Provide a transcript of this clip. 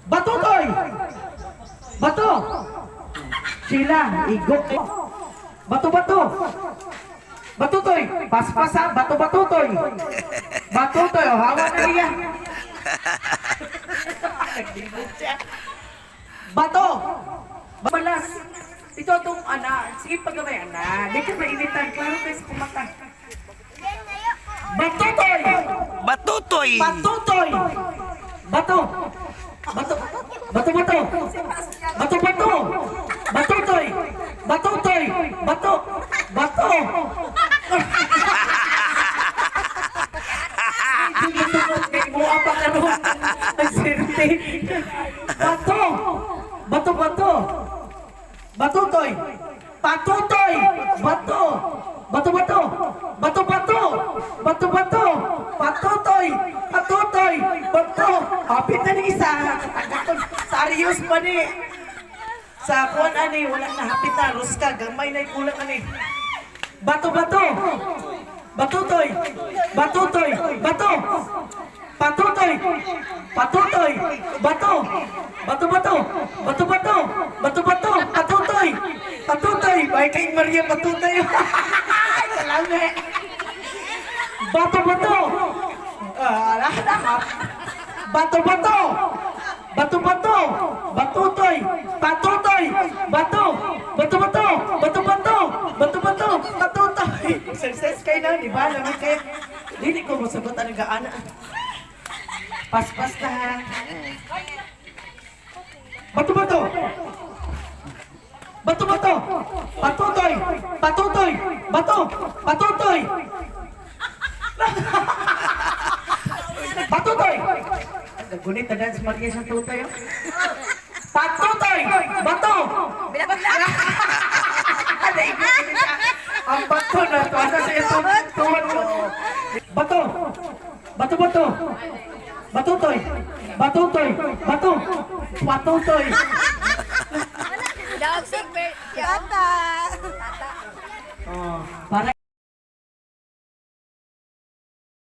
Batutoy! Bato! Sila, igok. Bato-bato! Batutoy! Paspasa, bato-batutoy! Batutoy, oh, hawa na niya. Bato! Balas! Ito itong sige pagkabay, Di ka mainitan, klaro kayo sa kumata. Batutoy! Batutoy! Batutoy! Bato! Bato! Bato-bato! Bato-bato! Batutoy! Batutoy! Bato! Bato! Mo apa ka nun? Nagsirti. Bato! Bato-bato! Batutoy! Patutoy! Bato! Bato-bato! Bato-bato! Bato-bato! Patutoy! Patutoy! Bato! Hapit na ni isa! Serious pa ni! Sa kuwan ani, walang nahapit na. Ruska, gamay na ikulang ani. Bato-bato! Batutoy! Batutoy! Bato! Patutoy! Patutoy! Bato! Bato-bato! Bato-bato! Bato-bato! Patutoy! Patutoy! Ay kay Maria Patutoy! Salame! Bato-bato! Bato-bato! Bato-bato! Batutoy! Patutoy! Bato! Bato-bato! Bato-bato! Bato-bato! Patutoy! Success kayo na, di ba? Lamig kayo. Hindi ko masagot ang gaana. Pas-pas na ha. Bato-bato! Bato-bato! Patutoy! Patutoy! Bato! Patutoy! Patutoy! Gunit na dance Maria sa tutoy. Patutoy! Bato! Ang bato na to. Ano sa itong tuwan mo? Bato! Bato-bato! Batutoy! Batutoy! Bato! Patutoy! Dog super. Tata. Oh, para